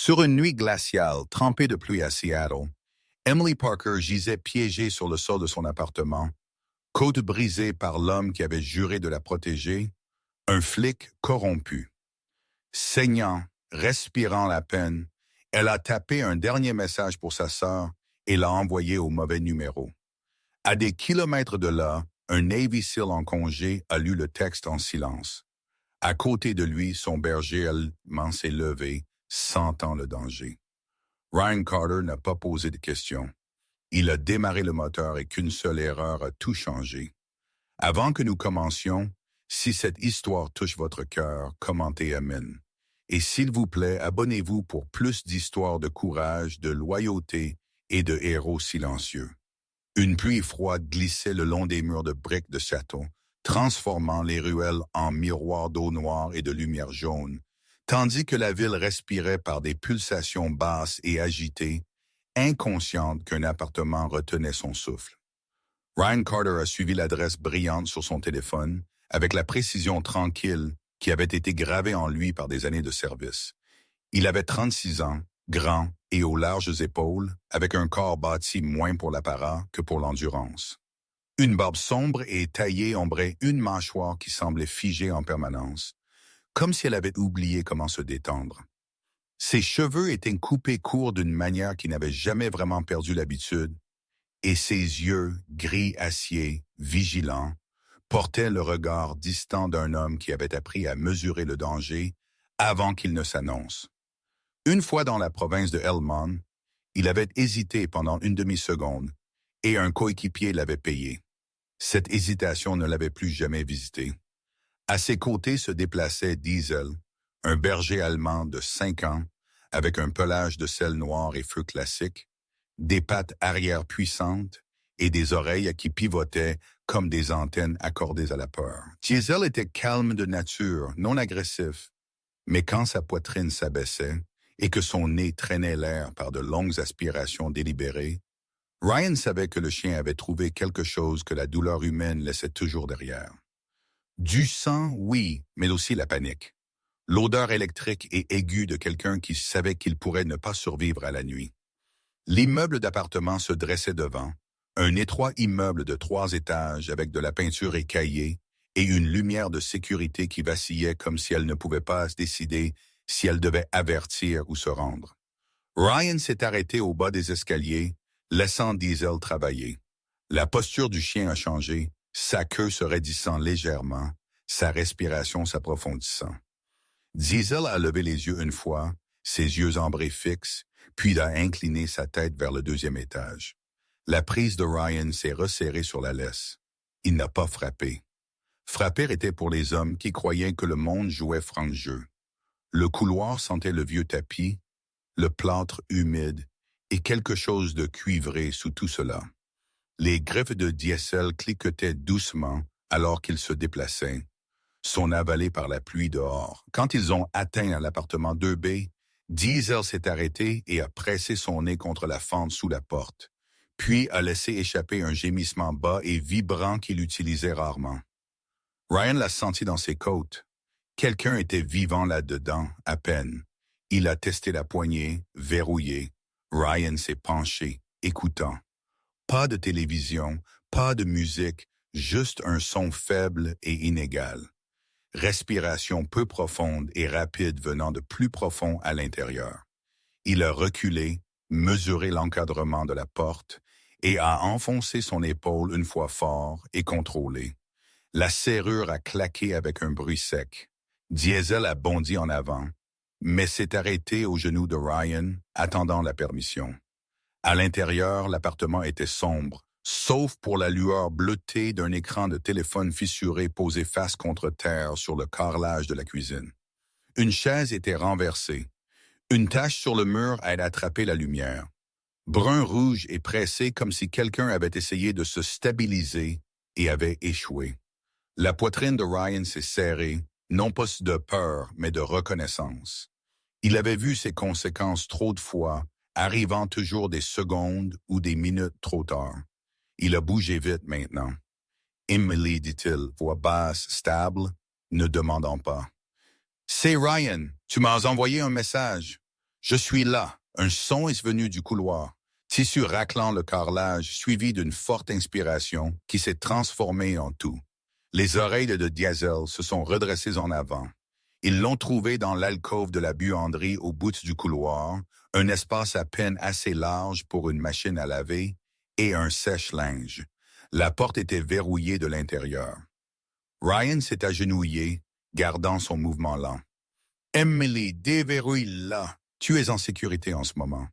Sur une nuit glaciale, trempée de pluie à Seattle, Emily Parker gisait piégée sur le sol de son appartement, côte brisée par l'homme qui avait juré de la protéger, un flic corrompu. Saignant, respirant la peine, elle a tapé un dernier message pour sa sœur et l'a envoyé au mauvais numéro. À des kilomètres de là, un Navy SEAL en congé a lu le texte en silence. À côté de lui, son berger allemand s'est levé, sentant le danger. Ryan Carter n'a pas posé de questions. Il a démarré le moteur et qu'une seule erreur a tout changé. Avant que nous commencions, si cette histoire touche votre cœur, commentez Amen. Et s'il vous plaît, abonnez-vous pour plus d'histoires de courage, de loyauté et de héros silencieux. Une pluie froide glissait le long des murs de briques de château, transformant les ruelles en miroirs d'eau noire et de lumière jaune, tandis que la ville respirait par des pulsations basses et agitées, inconsciente qu'un appartement retenait son souffle. Ryan Carter a suivi l'adresse brillante sur son téléphone, avec la précision tranquille qui avait été gravée en lui par des années de service. Il avait 36 ans, grand et aux larges épaules, avec un corps bâti moins pour l'apparat que pour l'endurance. Une barbe sombre et taillée ombrait une mâchoire qui semblait figée en permanence, comme si elle avait oublié comment se détendre. Ses cheveux étaient coupés courts d'une manière qui n'avait jamais vraiment perdu l'habitude, et ses yeux, gris acier, vigilants, portaient le regard distant d'un homme qui avait appris à mesurer le danger avant qu'il ne s'annonce. Une fois dans la province de Helmand, il avait hésité pendant une demi-seconde, et un coéquipier l'avait payé. Cette hésitation ne l'avait plus jamais visité. À ses côtés se déplaçait Diesel, un berger allemand de 5 ans, avec un pelage de sel noir et feu classique, des pattes arrière puissantes et des oreilles qui pivotaient comme des antennes accordées à la peur. Diesel était calme de nature, non agressif, mais quand sa poitrine s'abaissait et que son nez traînait l'air par de longues aspirations délibérées, Ryan savait que le chien avait trouvé quelque chose que la douleur humaine laissait toujours derrière. Du sang, oui, mais aussi la panique. L'odeur électrique et aiguë de quelqu'un qui savait qu'il pourrait ne pas survivre à la nuit. L'immeuble d'appartement se dressait devant, un étroit immeuble de 3 étages avec de la peinture écaillée et une lumière de sécurité qui vacillait comme si elle ne pouvait pas se décider si elle devait avertir ou se rendre. Ryan s'est arrêté au bas des escaliers, laissant Diesel travailler. La posture du chien a changé, sa queue se raidissant légèrement, sa respiration s'approfondissant. Diesel a levé les yeux une fois, ses yeux ambrés fixes, puis a incliné sa tête vers le 2e étage. La prise de Ryan s'est resserrée sur la laisse. Il n'a pas frappé. Frapper était pour les hommes qui croyaient que le monde jouait franc-jeu. Le couloir sentait le vieux tapis, le plâtre humide et quelque chose de cuivré sous tout cela. Les griffes de Diesel cliquetaient doucement alors qu'il se déplaçait, son avalé par la pluie dehors. Quand ils ont atteint l'appartement 2B, Diesel s'est arrêté et a pressé son nez contre la fente sous la porte, puis a laissé échapper un gémissement bas et vibrant qu'il utilisait rarement. Ryan l'a senti dans ses côtes. Quelqu'un était vivant là-dedans, à peine. Il a testé la poignée, verrouillé. Ryan s'est penché, écoutant. Pas de télévision, pas de musique, juste un son faible et inégal. Respiration peu profonde et rapide venant de plus profond à l'intérieur. Il a reculé, mesuré l'encadrement de la porte et a enfoncé son épaule une fois fort et contrôlé. La serrure a claqué avec un bruit sec. Diesel a bondi en avant, mais s'est arrêté au genou de Ryan, attendant la permission. À l'intérieur, l'appartement était sombre, sauf pour la lueur bleutée d'un écran de téléphone fissuré posé face contre terre sur le carrelage de la cuisine. Une chaise était renversée. Une tache sur le mur a attrapé la lumière. Brun-rouge et pressé comme si quelqu'un avait essayé de se stabiliser et avait échoué. La poitrine de Ryan s'est serrée, non pas de peur, mais de reconnaissance. Il avait vu ses conséquences trop de fois, arrivant toujours des secondes ou des minutes trop tard. Il a bougé vite maintenant. Emily, dit-il, voix basse, stable, ne demandant pas. « C'est Ryan, tu m'as envoyé un message. Je suis là. Un son est venu du couloir, tissu raclant le carrelage, suivi d'une forte inspiration qui s'est transformée en tout. Les oreilles de Diesel se sont redressées en avant. Ils l'ont trouvé dans l'alcôve de la buanderie au bout du couloir, un espace à peine assez large pour une machine à laver et un sèche-linge. La porte était verrouillée de l'intérieur. Ryan s'est agenouillé, gardant son mouvement lent. « Emily, déverrouille-la. Tu es en sécurité en ce moment. »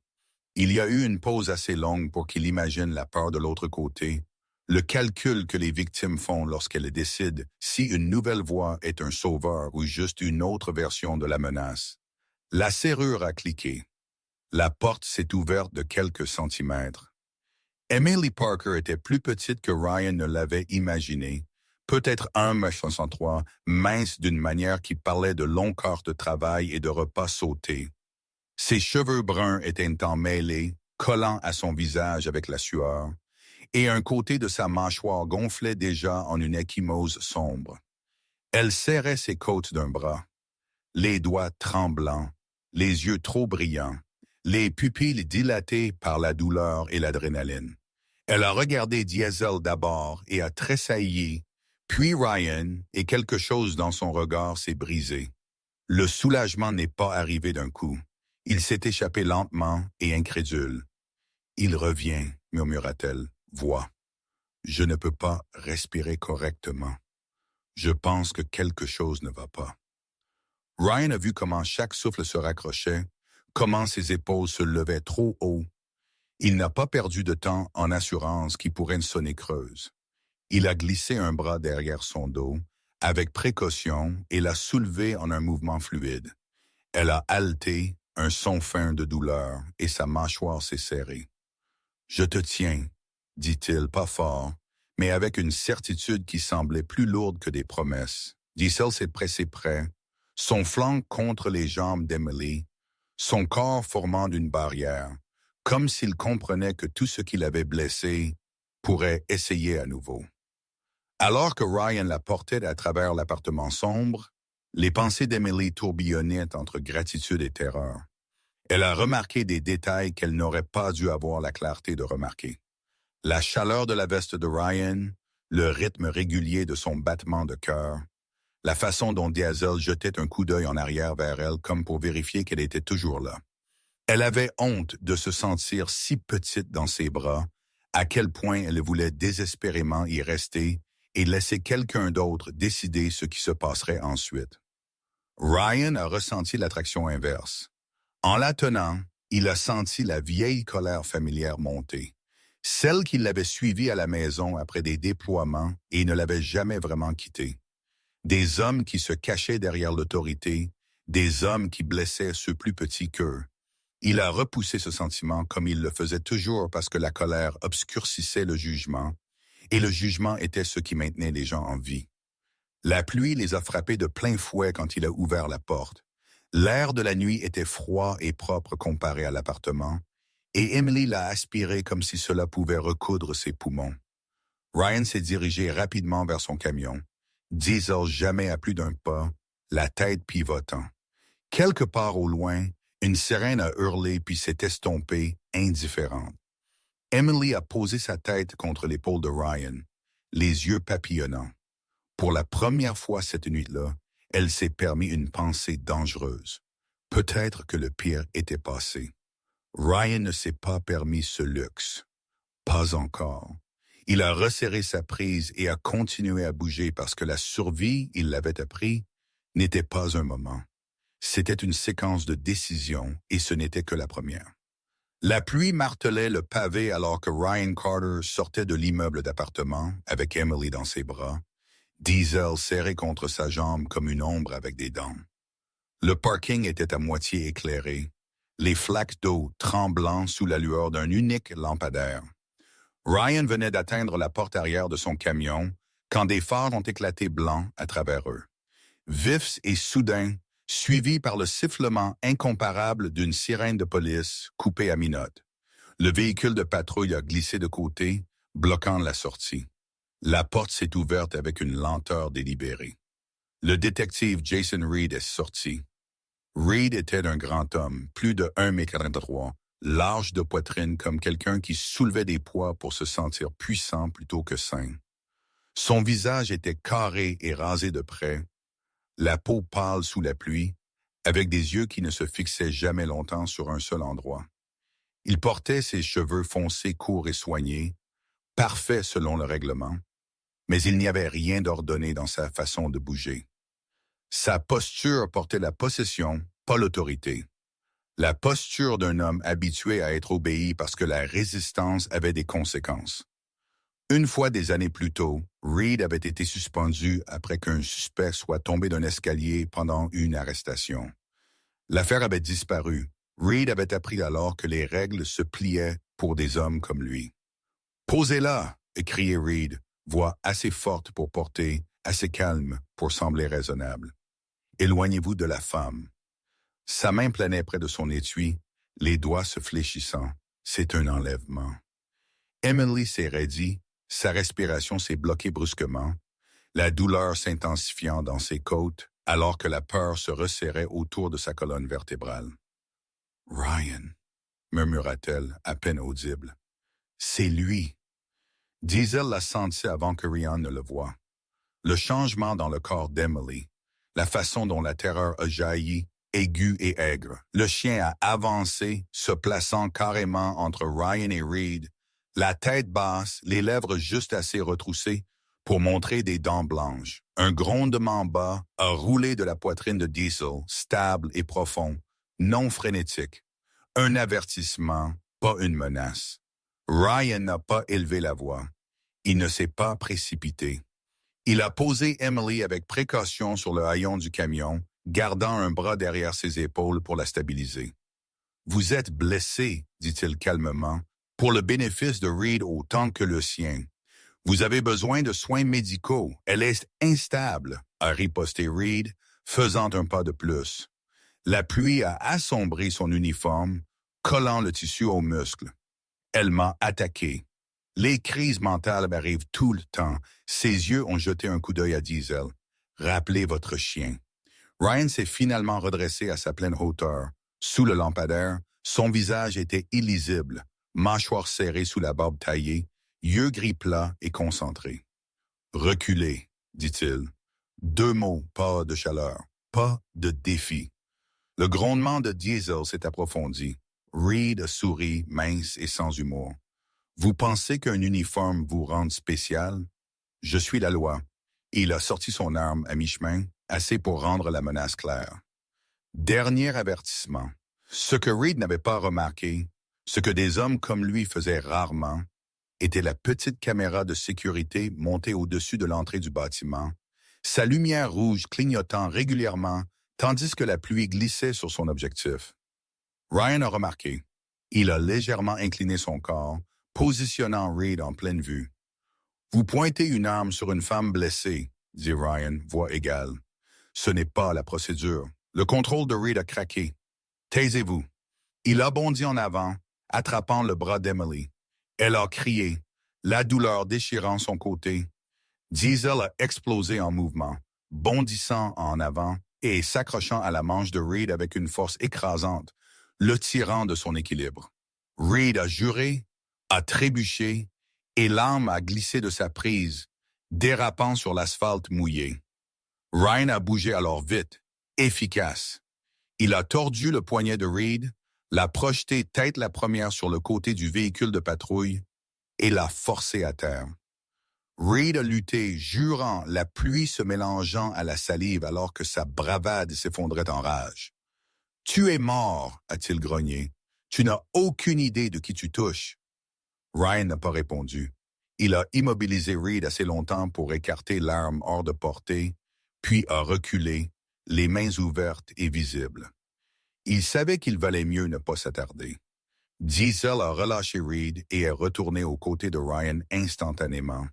Il y a eu une pause assez longue pour qu'il imagine la peur de l'autre côté, le calcul que les victimes font lorsqu'elles décident si une nouvelle voix est un sauveur ou juste une autre version de la menace. La serrure a cliqué. La porte s'est ouverte de quelques centimètres. Emily Parker était plus petite que Ryan ne l'avait imaginé, peut-être 1,63 m, mince d'une manière qui parlait de longs corps de travail et de repas sautés. Ses cheveux bruns étaient emmêlés, collant à son visage avec la sueur, et un côté de sa mâchoire gonflait déjà en une ecchymose sombre. Elle serrait ses côtes d'un bras, les doigts tremblants, les yeux trop brillants, les pupilles dilatées par la douleur et l'adrénaline. Elle a regardé Diesel d'abord et a tressailli, puis Ryan, et quelque chose dans son regard s'est brisé. Le soulagement n'est pas arrivé d'un coup. Il s'est échappé lentement et incrédule. « Il revient, murmura-t-elle, voix. Je ne peux pas respirer correctement. Je pense que quelque chose ne va pas. » Ryan a vu comment chaque souffle se raccrochait, comment ses épaules se levaient trop haut. Il n'a pas perdu de temps en assurance qui pourrait sonner creuse. Il a glissé un bras derrière son dos, avec précaution, et l'a soulevé en un mouvement fluide. Elle a haleté, un son fin de douleur, et sa mâchoire s'est serrée. « Je te tiens, » dit-il, pas fort, mais avec une certitude qui semblait plus lourde que des promesses. Diesel s'est pressé près, son flanc contre les jambes d'Emily, son corps formant une barrière, comme s'il comprenait que tout ce qu'il avait blessé pourrait essayer à nouveau. Alors que Ryan la portait à travers l'appartement sombre, les pensées d'Emily tourbillonnaient entre gratitude et terreur. Elle a remarqué des détails qu'elle n'aurait pas dû avoir la clarté de remarquer. La chaleur de la veste de Ryan, le rythme régulier de son battement de cœur, la façon dont Diesel jetait un coup d'œil en arrière vers elle comme pour vérifier qu'elle était toujours là. Elle avait honte de se sentir si petite dans ses bras, à quel point elle voulait désespérément y rester et laisser quelqu'un d'autre décider ce qui se passerait ensuite. Ryan a ressenti l'attraction inverse. En la tenant, il a senti la vieille colère familière monter, celle qui l'avait suivie à la maison après des déploiements et ne l'avait jamais vraiment quittée. Des hommes qui se cachaient derrière l'autorité, des hommes qui blessaient ceux plus petits qu'eux. Il a repoussé ce sentiment comme il le faisait toujours parce que la colère obscurcissait le jugement, et le jugement était ce qui maintenait les gens en vie. La pluie les a frappés de plein fouet quand il a ouvert la porte. L'air de la nuit était froid et propre comparé à l'appartement, et Emily l'a aspiré comme si cela pouvait recoudre ses poumons. Ryan s'est dirigé rapidement vers son camion, Diesel jamais à plus d'un pas, la tête pivotant. Quelque part au loin, une sirène a hurlé puis s'est estompée, indifférente. Emily a posé sa tête contre l'épaule de Ryan, les yeux papillonnants. Pour la première fois cette nuit-là, elle s'est permis une pensée dangereuse. Peut-être que le pire était passé. Ryan ne s'est pas permis ce luxe. Pas encore. Il a resserré sa prise et a continué à bouger parce que la survie, il l'avait appris, n'était pas un moment. C'était une séquence de décisions et ce n'était que la première. La pluie martelait le pavé alors que Ryan Carter sortait de l'immeuble d'appartement avec Emily dans ses bras, Diesel serré contre sa jambe comme une ombre avec des dents. Le parking était à moitié éclairé, les flaques d'eau tremblant sous la lueur d'un unique lampadaire. Ryan venait d'atteindre la porte arrière de son camion quand des phares ont éclaté blancs à travers eux. Vifs et soudains, suivis par le sifflement incomparable d'une sirène de police coupée à minote. Le véhicule de patrouille a glissé de côté, bloquant la sortie. La porte s'est ouverte avec une lenteur délibérée. Le détective Jason Reed est sorti. Reed était un grand homme, plus de 1,43 m, large de poitrine comme quelqu'un qui soulevait des poids pour se sentir puissant plutôt que sain. Son visage était carré et rasé de près, la peau pâle sous la pluie, avec des yeux qui ne se fixaient jamais longtemps sur un seul endroit. Il portait ses cheveux foncés courts et soignés, parfaits selon le règlement, mais il n'y avait rien d'ordonné dans sa façon de bouger. Sa posture portait la possession, pas l'autorité. La posture d'un homme habitué à être obéi parce que la résistance avait des conséquences. Une fois des années plus tôt, Reed avait été suspendu après qu'un suspect soit tombé d'un escalier pendant une arrestation. L'affaire avait disparu. Reed avait appris alors que les règles se pliaient pour des hommes comme lui. « Posez là !» criait Reed, voix assez forte pour porter, assez calme pour sembler raisonnable. « Éloignez-vous de la femme. » Sa main planait près de son étui, les doigts se fléchissant. C'est un enlèvement. Emily s'est raidie, sa respiration s'est bloquée brusquement, la douleur s'intensifiant dans ses côtes, alors que la peur se resserrait autour de sa colonne vertébrale. « Ryan » murmura-t-elle, à peine audible. « C'est lui. » Diesel la sentit avant que Ryan ne le voie. Le changement dans le corps d'Emily, la façon dont la terreur a jailli, aiguë et aigre. Le chien a avancé, se plaçant carrément entre Ryan et Reed, la tête basse, les lèvres juste assez retroussées pour montrer des dents blanches. Un grondement bas a roulé de la poitrine de Diesel, stable et profond, non frénétique. Un avertissement, pas une menace. Ryan n'a pas élevé la voix. Il ne s'est pas précipité. Il a posé Emily avec précaution sur le haillon du camion, gardant un bras derrière ses épaules pour la stabiliser. « Vous êtes blessé, dit-il calmement, pour le bénéfice de Reed autant que le sien. Vous avez besoin de soins médicaux. Elle est instable, a riposté Reed, faisant un pas de plus. La pluie a assombri son uniforme, collant le tissu aux muscles. Elle m'a attaqué. Les crises mentales arrivent tout le temps. Ses yeux ont jeté un coup d'œil à Diesel. Rappelez votre chien. Ryan s'est finalement redressé à sa pleine hauteur. Sous le lampadaire, son visage était illisible, mâchoire serrée sous la barbe taillée, yeux gris plats et concentrés. « Reculez », dit-il. Deux mots, pas de chaleur, pas de défi. Le grondement de Diesel s'est approfondi. Reed sourit, mince et sans humour. « Vous pensez qu'un uniforme vous rende spécial? Je suis la loi. » Il a sorti son arme à mi-chemin, assez pour rendre la menace claire. Dernier avertissement. Ce que Reed n'avait pas remarqué, ce que des hommes comme lui faisaient rarement, était la petite caméra de sécurité montée au-dessus de l'entrée du bâtiment, sa lumière rouge clignotant régulièrement tandis que la pluie glissait sur son objectif. Ryan a remarqué. Il a légèrement incliné son corps, positionnant Reed en pleine vue. « Vous pointez une arme sur une femme blessée, » dit Ryan, voix égale. « Ce n'est pas la procédure. Le contrôle de Reed a craqué. Taisez-vous. » Il a bondi en avant, attrapant le bras d'Emily. Elle a crié, la douleur déchirant son côté. Diesel a explosé en mouvement, bondissant en avant et s'accrochant à la manche de Reed avec une force écrasante, le tirant de son équilibre. Reed a juré, a trébuché, et l'arme a glissé de sa prise, dérapant sur l'asphalte mouillé. Ryan a bougé alors vite, efficace. Il a tordu le poignet de Reed, l'a projeté tête la première sur le côté du véhicule de patrouille et l'a forcé à terre. Reed a lutté, jurant, la pluie se mélangeant à la salive alors que sa bravade s'effondrait en rage. « Tu es mort » a-t-il grogné. « Tu n'as aucune idée de qui tu touches. » Ryan n'a pas répondu. Il a immobilisé Reed assez longtemps pour écarter l'arme hors de portée, puis a reculé, les mains ouvertes et visibles. Il savait qu'il valait mieux ne pas s'attarder. Diesel a relâché Reed et est retourné aux côtés de Ryan instantanément,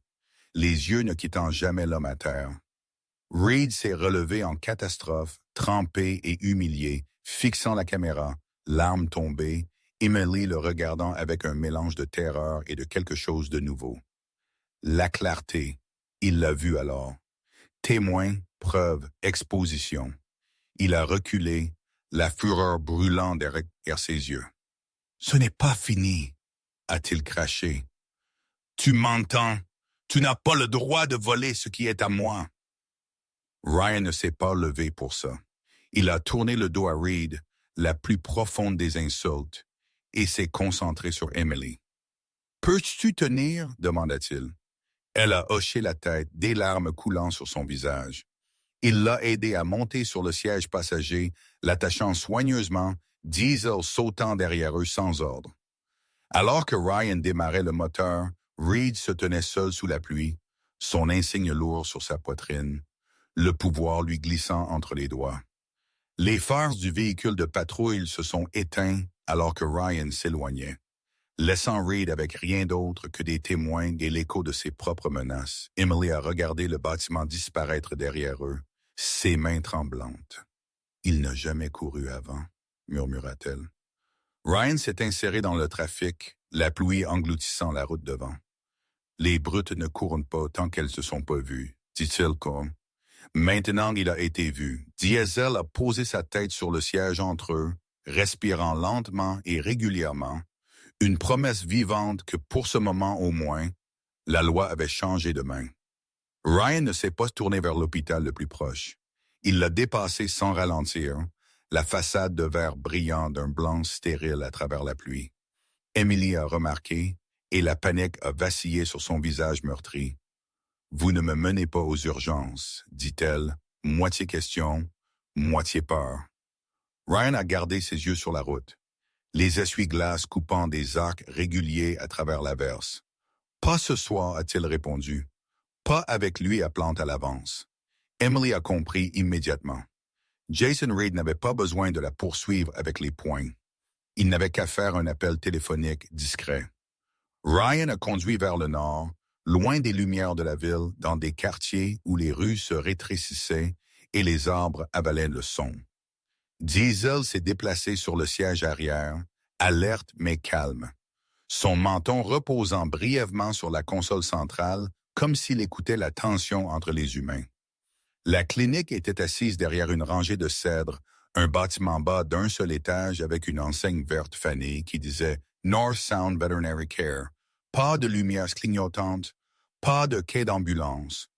les yeux ne quittant jamais l'homme à terre. Reed s'est relevé en catastrophe, trempé et humilié, fixant la caméra, l'arme tombée, Emily le regardant avec un mélange de terreur et de quelque chose de nouveau. La clarté, il l'a vu alors. Témoin, preuve, exposition. Il a reculé, la fureur brûlant derrière ses yeux. « Ce n'est pas fini, a-t-il craché. Tu m'entends? Tu n'as pas le droit de voler ce qui est à moi. » Ryan ne s'est pas levé pour ça. Il a tourné le dos à Reed, la plus profonde des insultes, et s'est concentré sur Emily. « Peux-tu tenir? » demanda-t-il. Elle a hoché la tête, des larmes coulant sur son visage. Il l'a aidé à monter sur le siège passager, l'attachant soigneusement, Diesel sautant derrière eux sans ordre. Alors que Ryan démarrait le moteur, Reed se tenait seul sous la pluie, son insigne lourd sur sa poitrine, le pouvoir lui glissant entre les doigts. Les phares du véhicule de patrouille se sont éteints alors que Ryan s'éloignait, laissant Reed avec rien d'autre que des témoins et l'écho de ses propres menaces. Emily a regardé le bâtiment disparaître derrière eux, ses mains tremblantes. « Il n'a jamais couru avant », murmura-t-elle. Ryan s'est inséré dans le trafic, la pluie engloutissant la route devant. « Les brutes ne courent pas tant qu'elles ne se sont pas vues », dit-il comme. Maintenant il a été vu. Diesel a posé sa tête sur le siège entre eux, respirant lentement et régulièrement, une promesse vivante que pour ce moment au moins, la loi avait changé de main. Ryan ne s'est pas tourné vers l'hôpital le plus proche. Il l'a dépassé sans ralentir, la façade de verre brillant d'un blanc stérile à travers la pluie. Emily a remarqué, et la panique a vacillé sur son visage meurtri. « Vous ne me menez pas aux urgences, » dit-elle, moitié question, moitié peur. Ryan a gardé ses yeux sur la route, les essuie-glaces coupant des arcs réguliers à travers l'averse. « Pas ce soir, a-t-il répondu. Pas avec lui à plante à l'avance. » Emily a compris immédiatement. Jason Reed n'avait pas besoin de la poursuivre avec les poings. Il n'avait qu'à faire un appel téléphonique discret. Ryan a conduit vers le nord, loin des lumières de la ville, dans des quartiers où les rues se rétrécissaient et les arbres avalaient le son. Diesel s'est déplacé sur le siège arrière, alerte mais calme, son menton reposant brièvement sur la console centrale comme s'il écoutait la tension entre les humains. La clinique était assise derrière une rangée de cèdres, un bâtiment bas d'un seul étage avec une enseigne verte fanée qui disait « North Sound Veterinary Care ». Pas de lumières clignotantes, pas de quai d'ambulance,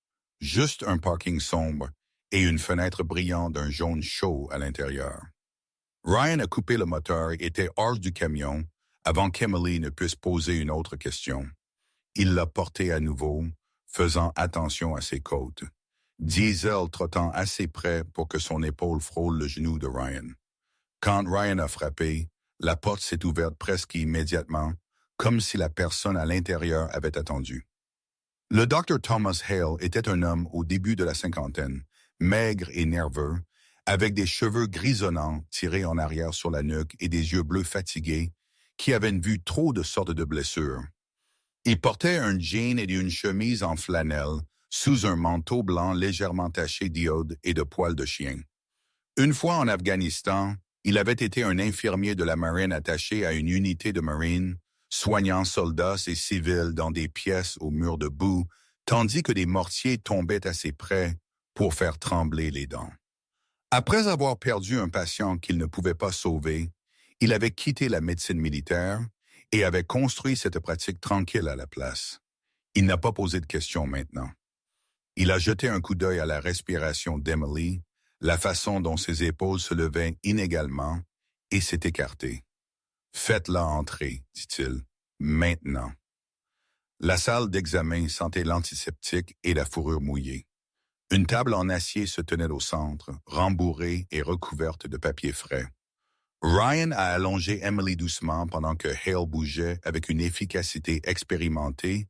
juste un parking sombre et une fenêtre brillante d'un jaune chaud à l'intérieur. Ryan a coupé le moteur et était hors du camion avant qu'Emily ne puisse poser une autre question. Il l'a porté à nouveau, faisant attention à ses côtes. Diesel trottant assez près pour que son épaule frôle le genou de Ryan. Quand Ryan a frappé, la porte s'est ouverte presque immédiatement, comme si la personne à l'intérieur avait attendu. Le Dr. Thomas Hale était un homme au début de la cinquantaine, maigre et nerveux, avec des cheveux grisonnants tirés en arrière sur la nuque et des yeux bleus fatigués, qui avaient vu trop de sortes de blessures. Il portait un jean et une chemise en flanelle, sous un manteau blanc légèrement taché d'iode et de poils de chien. Une fois en Afghanistan, il avait été un infirmier de la marine attaché à une unité de marine, soignant soldats et civils dans des pièces aux murs de boue, tandis que des mortiers tombaient assez près pour faire trembler les dents. Après avoir perdu un patient qu'il ne pouvait pas sauver, il avait quitté la médecine militaire et avait construit cette pratique tranquille à la place. Il n'a pas posé de questions maintenant. Il a jeté un coup d'œil à la respiration d'Emily, la façon dont ses épaules se levaient inégalement, et s'est écarté. « Faites-la entrer, dit-il, maintenant. » La salle d'examen sentait l'antiseptique et la fourrure mouillée. Une table en acier se tenait au centre, rembourrée et recouverte de papier frais. Ryan a allongé Emily doucement pendant que Hale bougeait avec une efficacité expérimentée,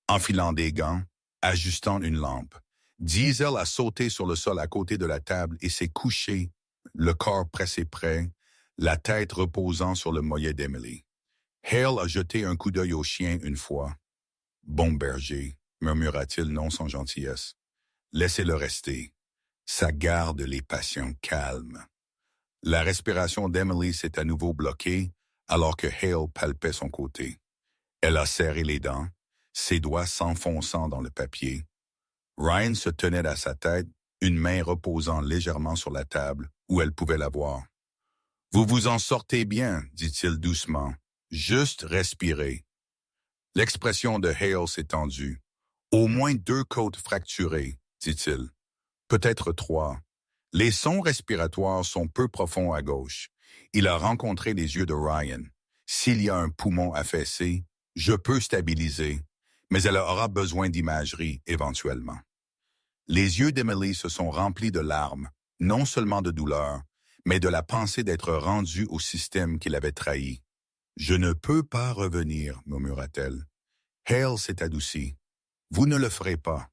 enfilant des gants, ajustant une lampe. Diesel a sauté sur le sol à côté de la table et s'est couché, le corps pressé près, la tête reposant sur le mollet d'Emily. Hale a jeté un coup d'œil au chien une fois. « Bon berger », murmura-t-il non sans gentillesse. « Laissez-le rester. Ça garde les patients calmes. » La respiration d'Emily s'est à nouveau bloquée alors que Hale palpait son côté. Elle a serré les dents, ses doigts s'enfonçant dans le papier. Ryan se tenait à sa tête, une main reposant légèrement sur la table où elle pouvait la voir. Vous vous en sortez bien, dit-il doucement. Juste respirez. L'expression de Hale s'est tendue. Au moins 2 côtes fracturées, dit-il. Peut-être 3. Les sons respiratoires sont peu profonds à gauche. Il a rencontré les yeux de Ryan. S'il y a un poumon affaissé, je peux stabiliser, mais elle aura besoin d'imagerie éventuellement. Les yeux d'Emily se sont remplis de larmes, non seulement de douleur, mais de la pensée d'être rendue au système qui l'avait trahi. « Je ne peux pas revenir, murmura-t-elle. Hale s'est adouci. Vous ne le ferez pas.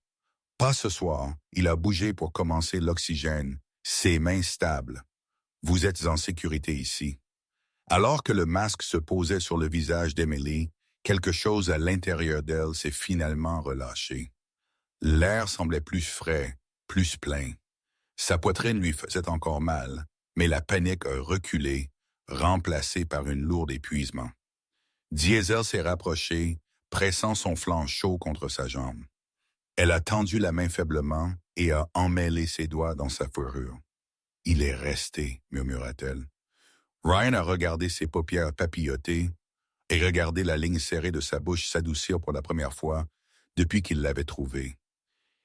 Pas ce soir. Il a bougé pour commencer l'oxygène, ses mains stables. Vous êtes en sécurité ici. Alors que le masque se posait sur le visage d'Emily, quelque chose à l'intérieur d'elle s'est finalement relâché. L'air semblait plus frais, plus plein. Sa poitrine lui faisait encore mal, mais la panique a reculé, remplacée par une lourde épuisement. Diesel s'est rapproché, pressant son flanc chaud contre sa jambe. Elle a tendu la main faiblement et a emmêlé ses doigts dans sa fourrure. « Il est resté, murmura-t-elle. Ryan a regardé ses paupières papilloter et regardé la ligne serrée de sa bouche s'adoucir pour la première fois depuis qu'il l'avait trouvée.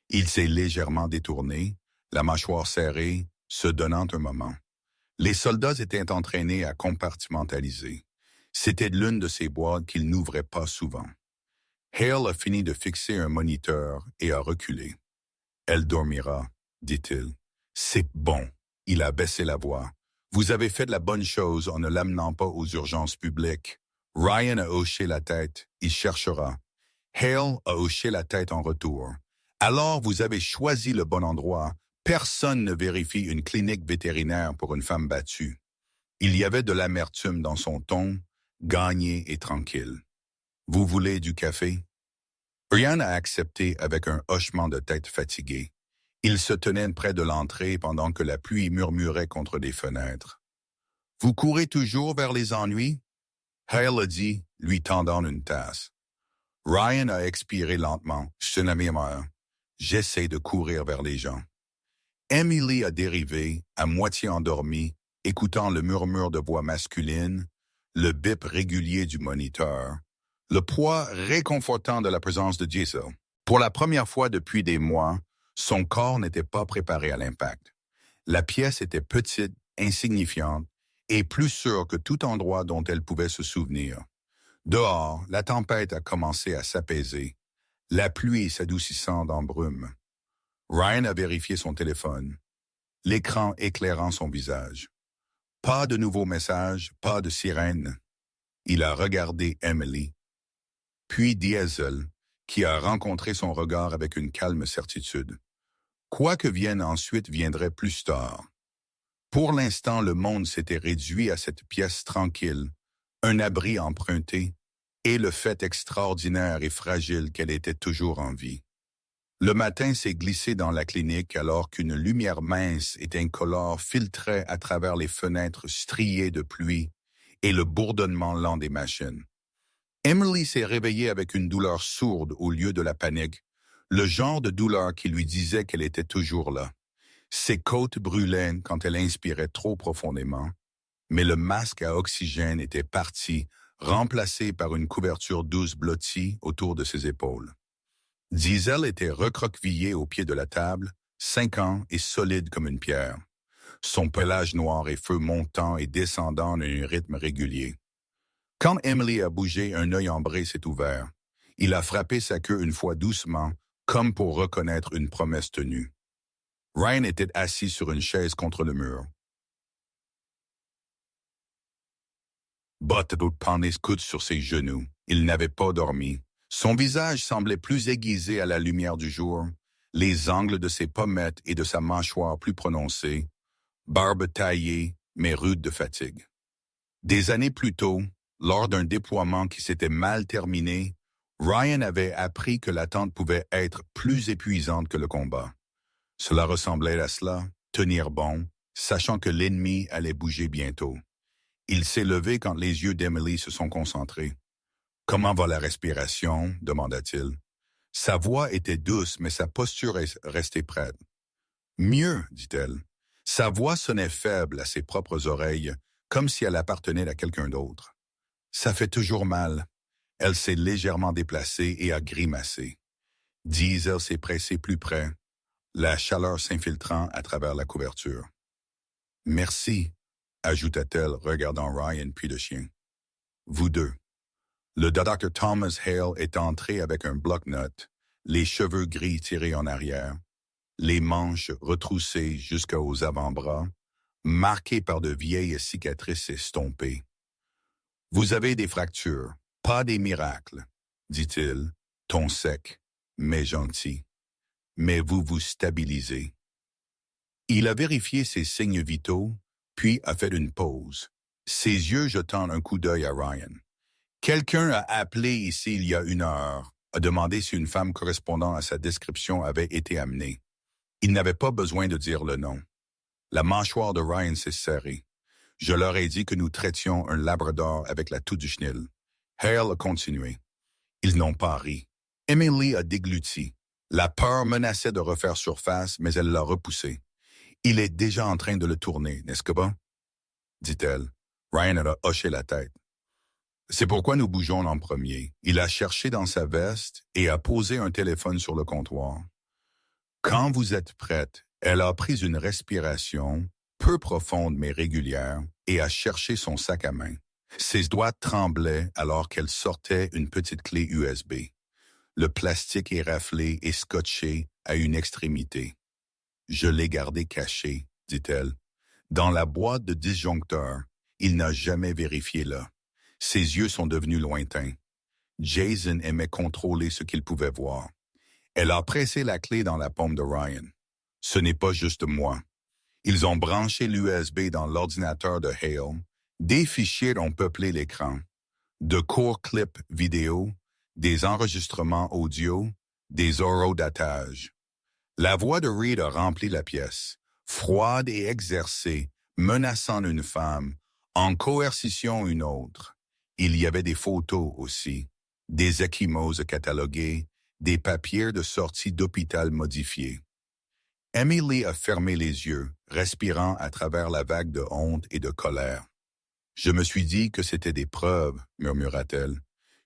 Il s'est légèrement détourné, la mâchoire serrée, se donnant un moment. Les soldats étaient entraînés à compartimentaliser. C'était l'une de ces boîtes qu'ils n'ouvraient pas souvent. Hale a fini de fixer un moniteur et a reculé. « Elle dormira, dit-il. « C'est bon. » Il a baissé la voix. « Vous avez fait de la bonne chose en ne l'amenant pas aux urgences publiques. » Ryan a hoché la tête. « Il cherchera. » Hale a hoché la tête en retour. « Alors vous avez choisi le bon endroit. Personne ne vérifie une clinique vétérinaire pour une femme battue. » Il y avait de l'amertume dans son ton, gagné et tranquille. « Vous voulez du café? » Ryan a accepté avec un hochement de tête fatigué. Il se tenait près de l'entrée pendant que la pluie murmurait contre les fenêtres. « Vous courez toujours vers les ennuis? » Hale a dit, lui tendant une tasse. Ryan a expiré lentement. « Je n'avais marre. J'essaie de courir vers les gens. » Emily a dérivé, à moitié endormie, écoutant le murmure de voix masculine, le bip régulier du moniteur, le poids réconfortant de la présence de Diesel. Pour la première fois depuis des mois, son corps n'était pas préparé à l'impact. La pièce était petite, insignifiante, et plus sûre que tout endroit dont elle pouvait se souvenir. Dehors, la tempête a commencé à s'apaiser, la pluie s'adoucissant en brume. Ryan a vérifié son téléphone, l'écran éclairant son visage. Pas de nouveaux messages, pas de sirène. Il a regardé Emily, puis Diesel, qui a rencontré son regard avec une calme certitude. Quoi que vienne ensuite viendrait plus tard. Pour l'instant, le monde s'était réduit à cette pièce tranquille, un abri emprunté, et le fait extraordinaire et fragile qu'elle était toujours en vie. Le matin s'est glissé dans la clinique alors qu'une lumière mince et incolore filtrait à travers les fenêtres striées de pluie et le bourdonnement lent des machines. Emily s'est réveillée avec une douleur sourde au lieu de la panique, le genre de douleur qui lui disait qu'elle était toujours là. Ses côtes brûlaient quand elle inspirait trop profondément, mais le masque à oxygène était parti, remplacé par une couverture douce blottie autour de ses épaules. Diesel était recroquevillé au pied de la table, 5 ans et solide comme une pierre. Son pelage noir et feu montant et descendant à un rythme régulier. Quand Emily a bougé, un œil ambré s'est ouvert. Il a frappé sa queue une fois doucement, comme pour reconnaître une promesse tenue. Ryan était assis sur une chaise contre le mur. Botte pendait coude sur ses genoux. Il n'avait pas dormi. Son visage semblait plus aiguisé à la lumière du jour, les angles de ses pommettes et de sa mâchoire plus prononcés, barbe taillée mais rude de fatigue. Des années plus tôt, lors d'un déploiement qui s'était mal terminé, Ryan avait appris que l'attente pouvait être plus épuisante que le combat. Cela ressemblait à cela, tenir bon, sachant que l'ennemi allait bouger bientôt. Il s'est levé quand les yeux d'Emily se sont concentrés. « Comment va la respiration ?» demanda-t-il. Sa voix était douce, mais sa posture restait prête. « Mieux, dit-elle. » Sa voix sonnait faible à ses propres oreilles, comme si elle appartenait à quelqu'un d'autre. Ça fait toujours mal. Elle s'est légèrement déplacée et a grimacé. Diesel s'est pressé plus près, la chaleur s'infiltrant à travers la couverture. « Merci », ajouta-t-elle, regardant Ryan puis le chien. « Vous deux. » Le Dr. Thomas Hale est entré avec un bloc-notes, les cheveux gris tirés en arrière, les manches retroussées jusqu'aux avant-bras, marquées par de vieilles cicatrices estompées. « Vous avez des fractures, pas des miracles, » dit-il, ton sec, mais gentil. « Mais vous vous stabilisez. » Il a vérifié ses signes vitaux, puis a fait une pause, ses yeux jetant un coup d'œil à Ryan. Quelqu'un a appelé ici il y a 1 heure, a demandé si une femme correspondant à sa description avait été amenée. Il n'avait pas besoin de dire le nom. La mâchoire de Ryan s'est serrée. Je leur ai dit que nous traitions un labrador avec la toux du chenil. Hale a continué. Ils n'ont pas ri. Emily a dégluti. La peur menaçait de refaire surface, mais elle l'a repoussé. Il est déjà en train de le tourner, n'est-ce pas? Dit-elle. Ryan a hoché la tête. C'est pourquoi nous bougeons en premier. Il a cherché dans sa veste et a posé un téléphone sur le comptoir. Quand vous êtes prête, elle a pris une respiration, peu profonde mais régulière, et a cherché son sac à main. Ses doigts tremblaient alors qu'elle sortait une petite clé USB. Le plastique est raflé et scotché à une extrémité. Je l'ai gardé caché, dit-elle. Dans la boîte de disjoncteurs, il n'a jamais vérifié là. Ses yeux sont devenus lointains. Jason aimait contrôler ce qu'il pouvait voir. Elle a pressé la clé dans la paume de Ryan. Ce n'est pas juste moi. Ils ont branché l'USB dans l'ordinateur de Hale. Des fichiers ont peuplé l'écran. De courts clips vidéo, des enregistrements audio, des orodatages. La voix de Reed a rempli la pièce, froide et exercée, menaçant une femme, en coercition une autre. Il y avait des photos aussi, des ecchymoses cataloguées, des papiers de sortie d'hôpital modifiés. Emily a fermé les yeux, respirant à travers la vague de honte et de colère. Je me suis dit que c'était des preuves, murmura-t-elle,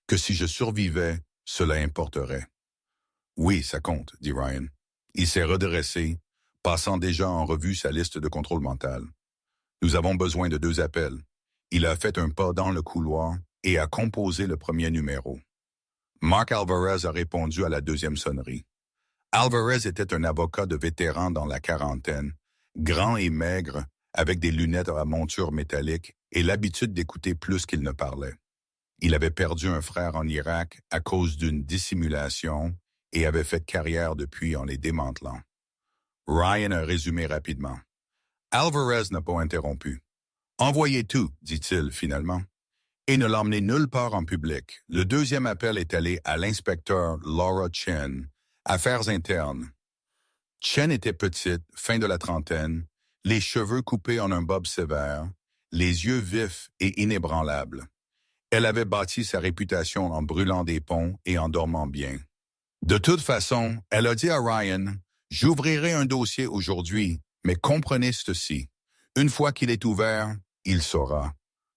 que si je survivais, cela importerait. Oui, ça compte, dit Ryan. Il s'est redressé, passant déjà en revue sa liste de contrôle mental. Nous avons besoin de 2 appels. Il a fait un pas dans le couloir et a composé le premier numéro. Mark Alvarez a répondu à la 2e sonnerie. Alvarez était un avocat de vétéran dans la quarantaine, grand et maigre, avec des lunettes à monture métallique et l'habitude d'écouter plus qu'il ne parlait. Il avait perdu un frère en Irak à cause d'une dissimulation et avait fait carrière depuis en les démantelant. Ryan a résumé rapidement. Alvarez n'a pas interrompu. « Envoyez tout, dit-il finalement. Et ne l'emmenez nulle part en public. Le 2e appel est allé à l'inspecteur Laura Chen, Affaires internes. Chen était petite, fin de la trentaine, les cheveux coupés en un bob sévère, les yeux vifs et inébranlables. Elle avait bâti sa réputation en brûlant des ponts et en dormant bien. De toute façon, elle a dit à Ryan, « J'ouvrirai un dossier aujourd'hui, mais comprenez ceci. Une fois qu'il est ouvert, il saura. »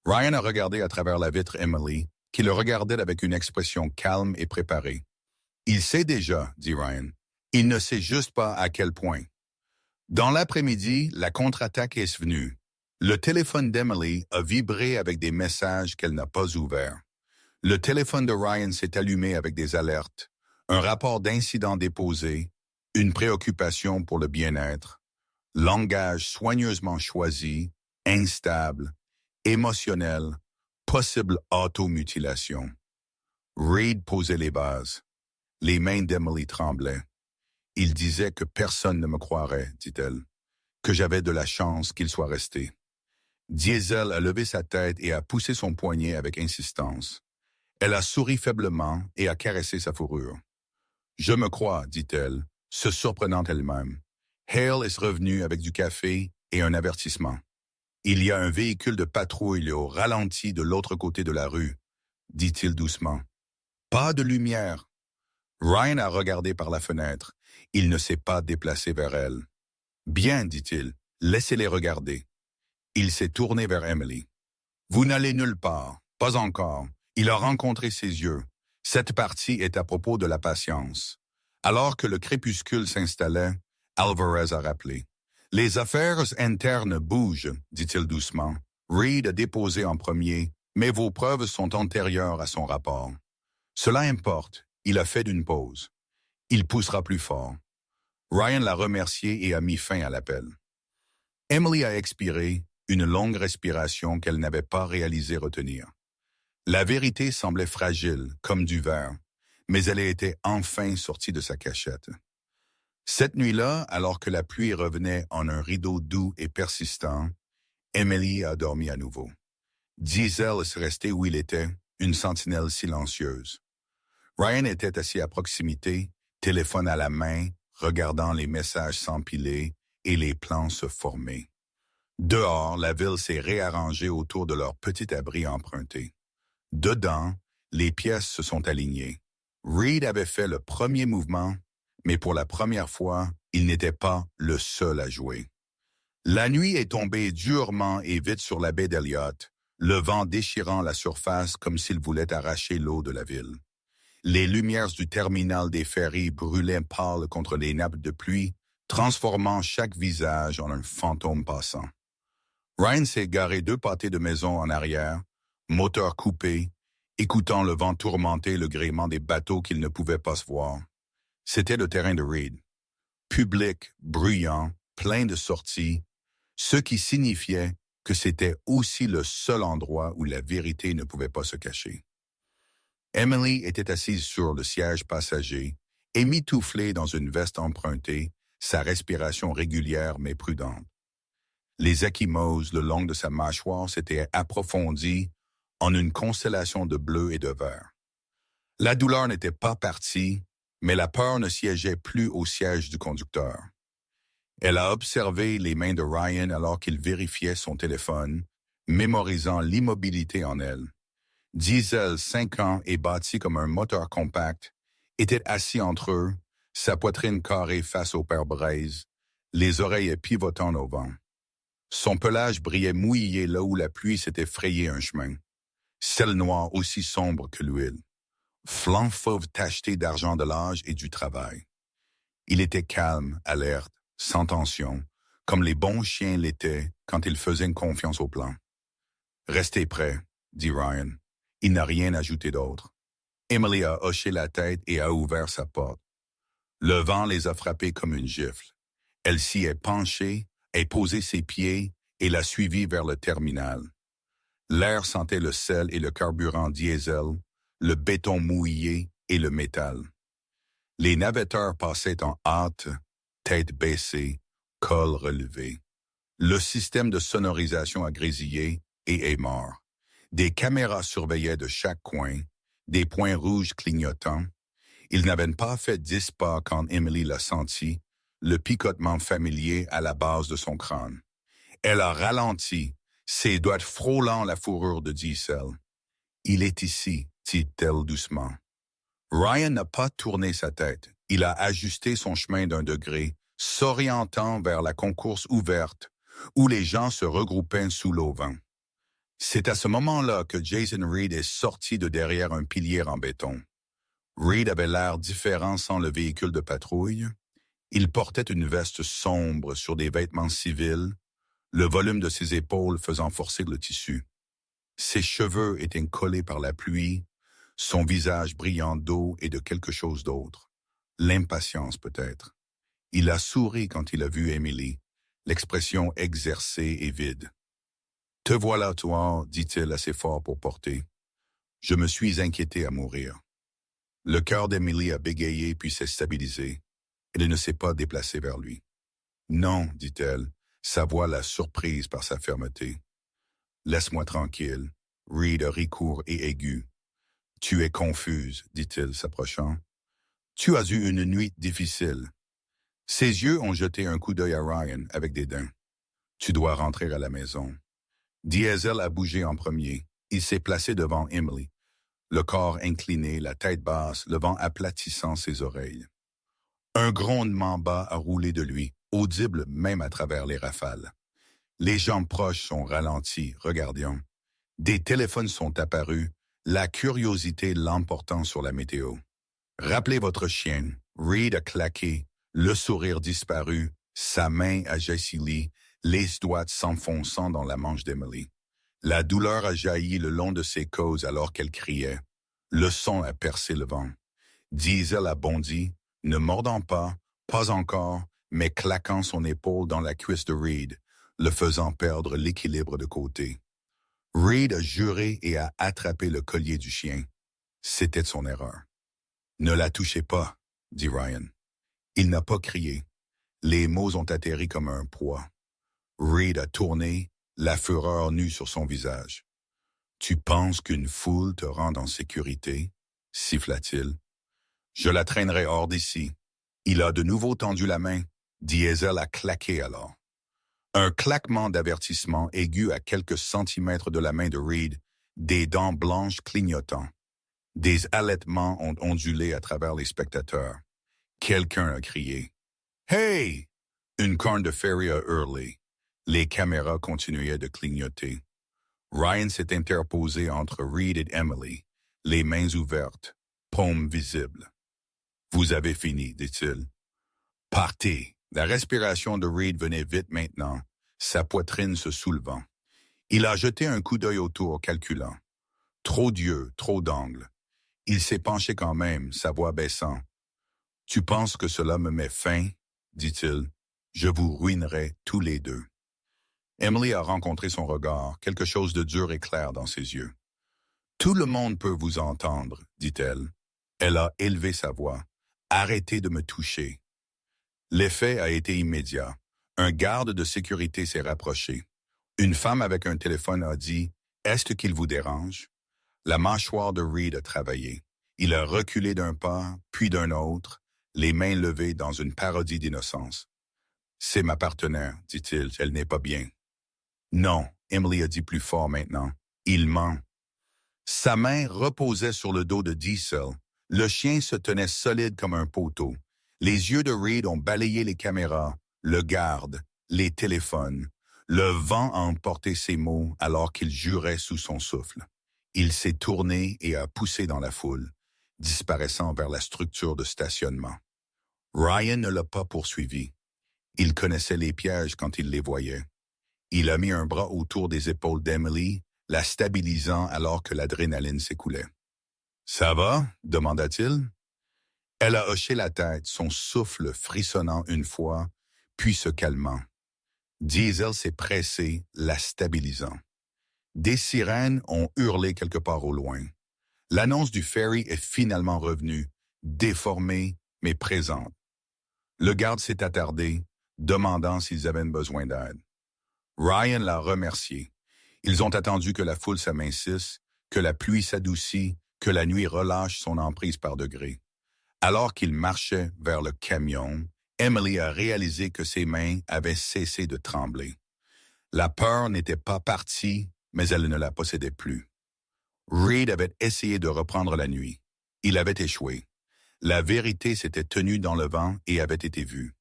Ryan a regardé à travers la vitre Emily, qui le regardait avec une expression calme et préparée. « Il sait déjà, dit Ryan. Il ne sait juste pas à quel point. » Dans l'après-midi, la contre-attaque est venue. Le téléphone d'Emily a vibré avec des messages qu'elle n'a pas ouverts. Le téléphone de Ryan s'est allumé avec des alertes, un rapport d'incident déposé, une préoccupation pour le bien-être, langage soigneusement choisi, instable, émotionnel, possible automutilation. Reed posait les bases. Les mains d'Emily tremblaient. Il disait que personne ne me croirait, dit-elle, que j'avais de la chance qu'il soit resté. Diesel a levé sa tête et a poussé son poignet avec insistance. Elle a souri faiblement et a caressé sa fourrure. « Je me crois, dit-elle, se surprenant elle-même. Hale est revenu avec du café et un avertissement. Il y a un véhicule de patrouille au ralenti de l'autre côté de la rue, dit-il doucement. Pas de lumière. Ryan a regardé par la fenêtre. Il ne s'est pas déplacé vers elle. Bien, dit-il, laissez-les regarder. Il s'est tourné vers Emily. Vous n'allez nulle part, pas encore. Il a rencontré ses yeux. Cette partie est à propos de la patience. Alors que le crépuscule s'installait, Alvarez a rappelé. Les affaires internes bougent, dit-il doucement. Reed a déposé en premier, mais vos preuves sont antérieures à son rapport. Cela importe, il a fait d'une pause. Il poussera plus fort. Ryan l'a remercié et a mis fin à l'appel. Emily a expiré, une longue respiration qu'elle n'avait pas réalisé retenir. La vérité semblait fragile, comme du verre, mais elle était enfin sortie de sa cachette. Cette nuit-là, alors que la pluie revenait en un rideau doux et persistant, Emily a dormi à nouveau. Diesel restait où il était, une sentinelle silencieuse. Ryan était assis à proximité, téléphone à la main, regardant les messages s'empiler et les plans se former. Dehors, la ville s'est réarrangée autour de leur petit abri emprunté. Dedans, les pièces se sont alignées. Reed avait fait le premier mouvement, mais pour la première fois, il n'était pas le seul à jouer. La nuit est tombée durement et vite sur la baie d'Elliott, le vent déchirant la surface comme s'il voulait arracher l'eau de la ville. Les lumières du terminal des ferries brûlaient pâles contre les nappes de pluie, transformant chaque visage en un fantôme passant. Ryan s'est garé 2 pâtés de maison en arrière, moteur coupé, écoutant le vent tourmenter le gréement des bateaux qu'il ne pouvait pas se voir. C'était le terrain de Reed. Public, bruyant, plein de sorties, ce qui signifiait que c'était aussi le seul endroit où la vérité ne pouvait pas se cacher. Emily était assise sur le siège passager, émitouflée dans une veste empruntée, sa respiration régulière mais prudente. Les ecchymoses le long de sa mâchoire s'étaient approfondies en une constellation de bleu et de vert. La douleur n'était pas partie, mais la peur ne siégeait plus au siège du conducteur. Elle a observé les mains de Ryan alors qu'il vérifiait son téléphone, mémorisant l'immobilité en elle. Diesel, 5 ans et bâti comme un moteur compact, était assis entre eux, sa poitrine carrée face au pare-brise, les oreilles pivotant au vent. Son pelage brillait mouillé là où la pluie s'était frayé un chemin. Sel noir aussi sombre que l'huile. Flanc fauve tacheté d'argent de l'âge et du travail. Il était calme, alerte, sans tension, comme les bons chiens l'étaient quand ils faisaient une confiance au plan. « Restez prêts, » dit Ryan. Il n'a rien ajouté d'autre. Emily a hoché la tête et a ouvert sa porte. Le vent les a frappés comme une gifle. Elle s'y est penchée, a posé ses pieds et l'a suivi vers le terminal. L'air sentait le sel et le carburant diesel, le béton mouillé et le métal. Les navetteurs passaient en hâte, tête baissée, col relevé. Le système de sonorisation a grésillé et est mort. Des caméras surveillaient de chaque coin, des points rouges clignotants. Ils n'avaient pas fait 10 pas quand Emily l'a senti, le picotement familier à la base de son crâne. Elle a ralenti, ses doigts frôlant la fourrure de Diesel. « Il est ici », dit-elle doucement. Ryan n'a pas tourné sa tête. Il a ajusté son chemin d'1 degré, s'orientant vers la concourse ouverte, où les gens se regroupaient sous l'auvent. C'est à ce moment-là que Jason Reed est sorti de derrière un pilier en béton. Reed avait l'air différent sans le véhicule de patrouille. Il portait une veste sombre sur des vêtements civils, le volume de ses épaules faisant forcer le tissu. Ses cheveux étaient collés par la pluie, son visage brillant d'eau et de quelque chose d'autre. L'impatience peut-être. Il a souri quand il a vu Emily, l'expression exercée et vide. « Te voilà, toi, » dit-il assez fort pour porter. « Je me suis inquiété à mourir. » Le cœur d'Emily a bégayé puis s'est stabilisé. Elle ne s'est pas déplacée vers lui. « Non, » dit-elle, sa voix la surprise par sa fermeté. « Laisse-moi tranquille. » Reed a ri court et aigu. « Tu es confuse, » dit-il, s'approchant. « Tu as eu une nuit difficile. » Ses yeux ont jeté un coup d'œil à Ryan avec dédain. « Tu dois rentrer à la maison. » Diesel a bougé en premier. Il s'est placé devant Emily, le corps incliné, la tête basse, le vent aplatissant ses oreilles. Un grondement bas a roulé de lui, audible même à travers les rafales. Les gens proches sont ralentis, regardant. Des téléphones sont apparus, la curiosité l'emportant sur la météo. Rappelez votre chien. Reed a claqué, le sourire disparu, sa main à Jessie Lee, les doigts s'enfonçant dans la manche d'Emily. La douleur a jailli le long de ses côtes alors qu'elle criait. Le son a percé le vent. Diesel a bondi, ne mordant pas encore, mais claquant son épaule dans la cuisse de Reed, le faisant perdre l'équilibre de côté. Reed a juré et a attrapé le collier du chien. C'était son erreur. Ne la touchez pas, dit Ryan. Il n'a pas crié. Les mots ont atterri comme un poids. Reed a tourné, la fureur nue sur son visage. Tu penses qu'une foule te rend en sécurité? Siffla-t-il. Je la traînerai hors d'ici. Il a de nouveau tendu la main. Diesel a claqué alors. Un claquement d'avertissement aigu à quelques centimètres de la main de Reed, des dents blanches clignotant. Des halètements ont ondulé à travers les spectateurs. Quelqu'un a crié. « Hey! » Une corne de ferry a hurlé. Les caméras continuaient de clignoter. Ryan s'est interposé entre Reed et Emily, les mains ouvertes, paumes visibles. « Vous avez fini, dit-il. »« Partez !» La respiration de Reed venait vite maintenant, sa poitrine se soulevant. Il a jeté un coup d'œil autour, calculant. Trop d'yeux, trop d'angles. Il s'est penché quand même, sa voix baissant. « Tu penses que cela me met fin? » dit-il. « Je vous ruinerai tous les deux. » Emily a rencontré son regard, quelque chose de dur et clair dans ses yeux. « Tout le monde peut vous entendre, » dit-elle. Elle a élevé sa voix. « Arrêtez de me toucher. » L'effet a été immédiat. Un garde de sécurité s'est rapproché. Une femme avec un téléphone a dit « Est-ce qu'il vous dérange? » La mâchoire de Reed a travaillé. Il a reculé d'un pas, puis d'un autre, les mains levées dans une parodie d'innocence. « C'est ma partenaire, dit-il, elle n'est pas bien. » Non, Emily a dit plus fort maintenant. Il ment. Sa main reposait sur le dos de Diesel. Le chien se tenait solide comme un poteau. Les yeux de Reed ont balayé les caméras, le garde, les téléphones. Le vent a emporté ses mots alors qu'il jurait sous son souffle. Il s'est tourné et a poussé dans la foule, disparaissant vers la structure de stationnement. Ryan ne l'a pas poursuivi. Il connaissait les pièges quand il les voyait. Il a mis un bras autour des épaules d'Emily, la stabilisant alors que l'adrénaline s'écoulait. « Ça va? » demanda-t-il. Elle a hoché la tête, son souffle frissonnant une fois, puis se calmant. Diesel s'est pressé, la stabilisant. Des sirènes ont hurlé quelque part au loin. L'annonce du ferry est finalement revenue, déformée mais présente. Le garde s'est attardé, demandant s'ils avaient besoin d'aide. Ryan l'a remercié. Ils ont attendu que la foule s'amincisse, que la pluie s'adoucit, que la nuit relâche son emprise par degrés. Alors qu'il marchait vers le camion, Emily a réalisé que ses mains avaient cessé de trembler. La peur n'était pas partie, mais elle ne la possédait plus. Reed avait essayé de reprendre la nuit. Il avait échoué. La vérité s'était tenue dans le vent et avait été vue.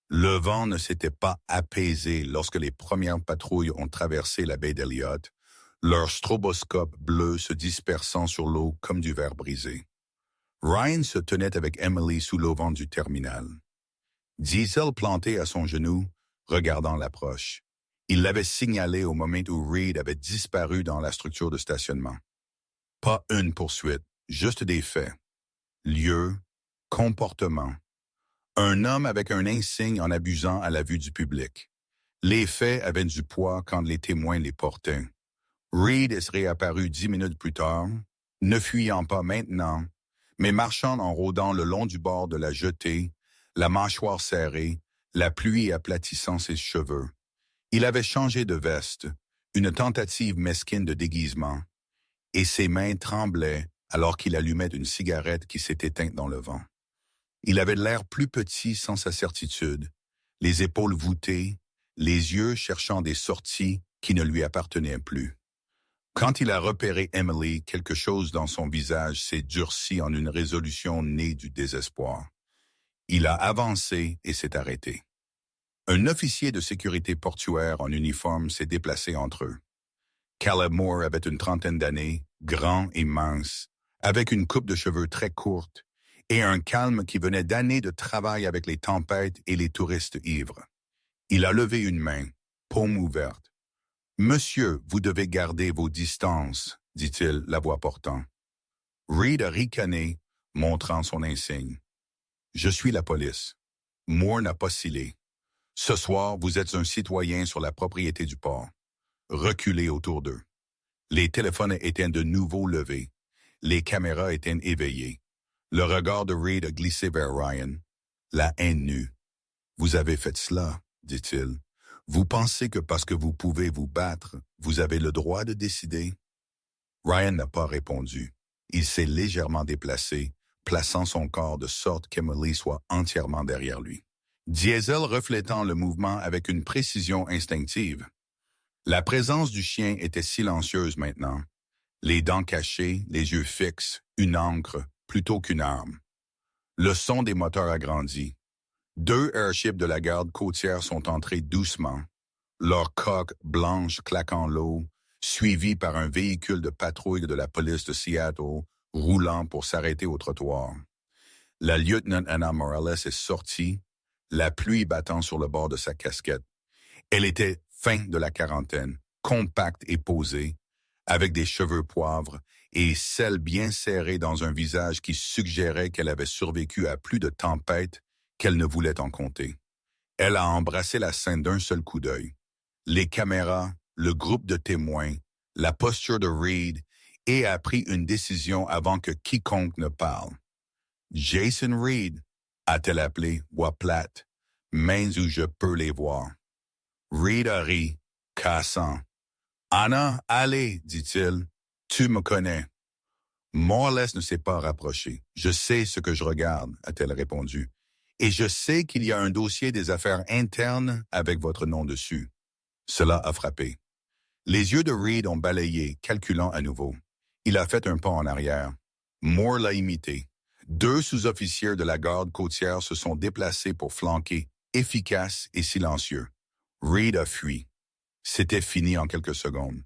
Le vent ne s'était pas apaisé lorsque les premières patrouilles ont traversé la baie d'Elliott, leur stroboscope bleu se dispersant sur l'eau comme du verre brisé. Ryan se tenait avec Emily sous l'auvent du terminal. Diesel planté à son genou, regardant l'approche. Il l'avait signalé au moment où Reed avait disparu dans la structure de stationnement. Pas une poursuite, juste des faits. Lieu, comportement. Un homme avec un insigne en abusant à la vue du public. Les faits avaient du poids quand les témoins les portaient. Reed est réapparu 10 minutes plus tard, ne fuyant pas maintenant, mais marchant en rôdant le long du bord de la jetée, la mâchoire serrée, la pluie aplatissant ses cheveux. Il avait changé de veste, une tentative mesquine de déguisement, et ses mains tremblaient alors qu'il allumait une cigarette qui s'est éteinte dans le vent. Il avait l'air plus petit sans sa certitude, les épaules voûtées, les yeux cherchant des sorties qui ne lui appartenaient plus. Quand il a repéré Emily, quelque chose dans son visage s'est durci en une résolution née du désespoir. Il a avancé et s'est arrêté. Un officier de sécurité portuaire en uniforme s'est déplacé entre eux. « Caleb Moore avait une trentaine d'années, grand et mince, avec une coupe de cheveux très courte et un calme qui venait d'années de travail avec les tempêtes et les touristes ivres. Il a levé une main, paume ouverte. « Monsieur, vous devez garder vos distances, dit-il, la voix portant. Reed a ricané, montrant son insigne. « Je suis la police. » Moore n'a pas scellé. « Ce soir, vous êtes un citoyen sur la propriété du port. » Reculez autour d'eux. Les téléphones étaient de nouveau levés. Les caméras étaient éveillées. Le regard de Reed a glissé vers Ryan. La haine nue. « Vous avez fait cela, dit-il. Vous pensez que parce que vous pouvez vous battre, vous avez le droit de décider? » Ryan n'a pas répondu. Il s'est légèrement déplacé, plaçant son corps de sorte qu'Emily soit entièrement derrière lui. Diesel reflétant le mouvement avec une précision instinctive. La présence du chien était silencieuse maintenant. Les dents cachées, les yeux fixes, une encre, plutôt qu'une arme. Le son des moteurs a grandi. 2 airships de la garde côtière sont entrés doucement, leur coque blanche claquant l'eau, suivi par un véhicule de patrouille de la police de Seattle, roulant pour s'arrêter au trottoir. La lieutenant Anna Morales est sortie, la pluie battant sur le bord de sa casquette. Elle était fin de la quarantaine, compacte et posée, avec des cheveux poivres et celles bien serrées dans un visage qui suggérait qu'elle avait survécu à plus de tempêtes qu'elle ne voulait en compter. Elle a embrassé la scène d'un seul coup d'œil. Les caméras, le groupe de témoins, la posture de Reed, et a pris une décision avant que quiconque ne parle. « Jason Reed », a-t-elle appelé, voix plate, mains où je peux les voir. Reed a ri, cassant. « Anna, allez, dit-il, tu me connais. » Morales ne s'est pas rapproché. « Je sais ce que je regarde, a-t-elle répondu. Et je sais qu'il y a un dossier des affaires internes avec votre nom dessus. » Cela a frappé. Les yeux de Reed ont balayé, calculant à nouveau. Il a fait un pas en arrière. Moore l'a imité. 2 sous-officiers de la garde côtière se sont déplacés pour flanquer, efficaces et silencieux. Reed a fui. C'était fini en quelques secondes.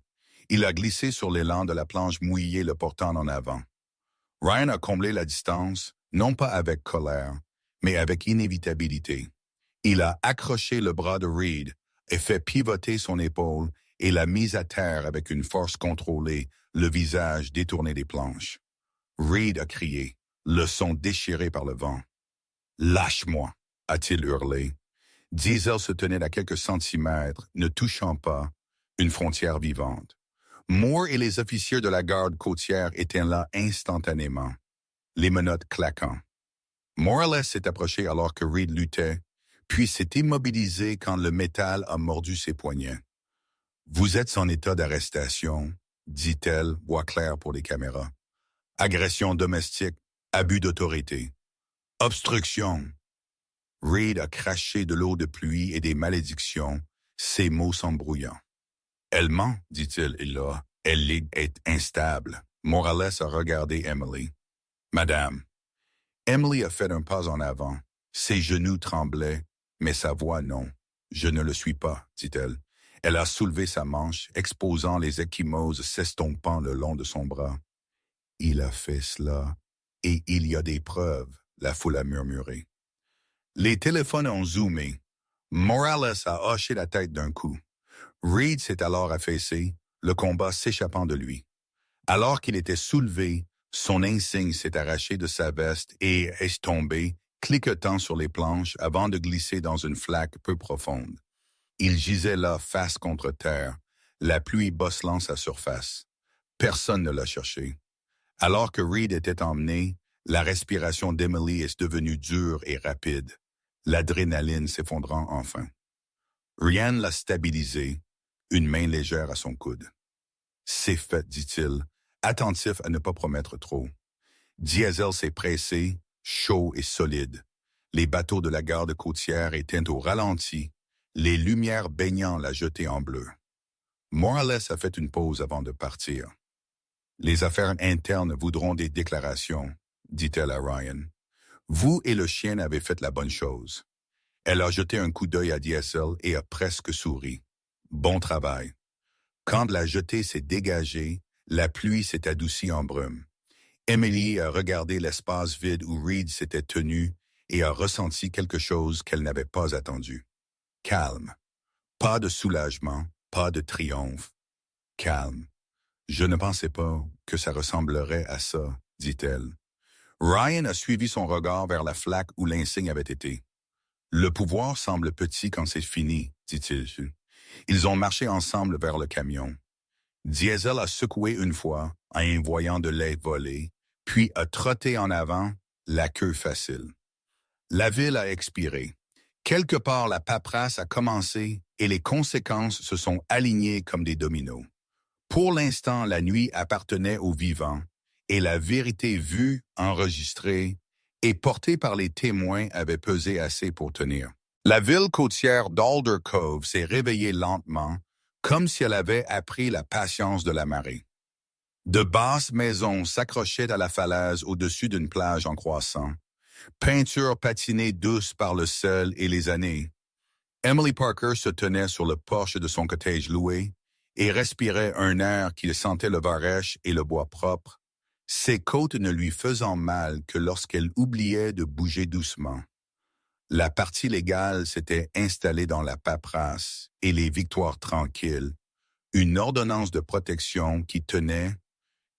Il a glissé sur l'élan de la planche mouillée le portant en avant. Ryan a comblé la distance, non pas avec colère, mais avec inévitabilité. Il a accroché le bras de Reed et fait pivoter son épaule et l'a mise à terre avec une force contrôlée, le visage détourné des planches. Reed a crié, le son déchiré par le vent. « Lâche-moi » a-t-il hurlé. Diesel se tenait à quelques centimètres, ne touchant pas, une frontière vivante. Moore et les officiers de la garde côtière étaient là instantanément, les menottes claquant. Morales s'est approché alors que Reed luttait, puis s'est immobilisé quand le métal a mordu ses poignets. « Vous êtes en état d'arrestation, » dit-elle, voix claire pour les caméras. « Agression domestique, abus d'autorité. Obstruction. » Reed a craché de l'eau de pluie et des malédictions, ses mots s'embrouillant. « Elle ment, dit-il, et là, elle est instable. » Morales a regardé Emily. « Madame. » Emily a fait un pas en avant. Ses genoux tremblaient, mais sa voix non. « Je ne le suis pas, dit-elle. » Elle a soulevé sa manche, exposant les ecchymoses s'estompant le long de son bras. « Il a fait cela, et il y a des preuves, » la foule a murmuré. Les téléphones ont zoomé. Morales a hoché la tête d'un coup. Reed s'est alors affaissé, le combat s'échappant de lui. Alors qu'il était soulevé, son insigne s'est arraché de sa veste et est tombé, cliquetant sur les planches avant de glisser dans une flaque peu profonde. Il gisait là face contre terre, la pluie bosselant sa surface. Personne ne l'a cherché. Alors que Reed était emmené, la respiration d'Emily est devenue dure et rapide, l'adrénaline s'effondrant enfin. Ryan l'a stabilisé, une main légère à son coude. « C'est fait, dit-il, attentif à ne pas promettre trop. » Diesel s'est pressé, chaud et solide. Les bateaux de la garde côtière étaient au ralenti, les lumières baignant la jetée en bleu. Morales a fait une pause avant de partir. « Les affaires internes voudront des déclarations, » dit-elle à Ryan. « Vous et le chien avez fait la bonne chose. » Elle a jeté un coup d'œil à Diesel et a presque souri. « Bon travail. » Quand la jetée s'est dégagée, la pluie s'est adoucie en brume. Emily a regardé l'espace vide où Reed s'était tenu et a ressenti quelque chose qu'elle n'avait pas attendu. Calme. Pas de soulagement, pas de triomphe. Calme. Je ne pensais pas que ça ressemblerait à ça, dit-elle. Ryan a suivi son regard vers la flaque où l'insigne avait été. Le pouvoir semble petit quand c'est fini, dit-il. Ils ont marché ensemble vers le camion. Diesel a secoué une fois en y voyant de lait voler, puis a trotté en avant, la queue facile. La ville a expiré. Quelque part, la paperasse a commencé et les conséquences se sont alignées comme des dominos. Pour l'instant, la nuit appartenait aux vivants et la vérité vue, enregistrée et portée par les témoins avait pesé assez pour tenir. La ville côtière d'Alder Cove s'est réveillée lentement, comme si elle avait appris la patience de la marée. De basses maisons s'accrochaient à la falaise au-dessus d'une plage en croissant. Peinture patinée douce par le sel et les années. Emily Parker se tenait sur le porche de son cottage loué et respirait un air qui sentait le varech et le bois propre, ses côtes ne lui faisant mal que lorsqu'elle oubliait de bouger doucement. La partie légale s'était installée dans la paperasse et les victoires tranquilles, une ordonnance de protection qui tenait,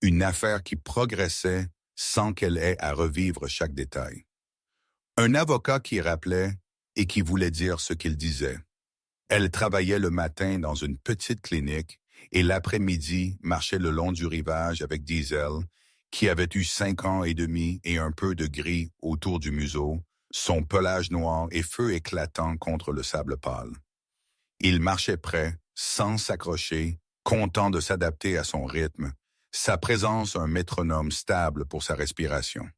une affaire qui progressait sans qu'elle ait à revivre chaque détail. Un avocat qui rappelait et qui voulait dire ce qu'il disait. Elle travaillait le matin dans une petite clinique et l'après-midi marchait le long du rivage avec Diesel, qui avait eu 5 ans et demi et un peu de gris autour du museau, son pelage noir et feu éclatant contre le sable pâle. Il marchait près, sans s'accrocher, content de s'adapter à son rythme, sa présence un métronome stable pour sa respiration.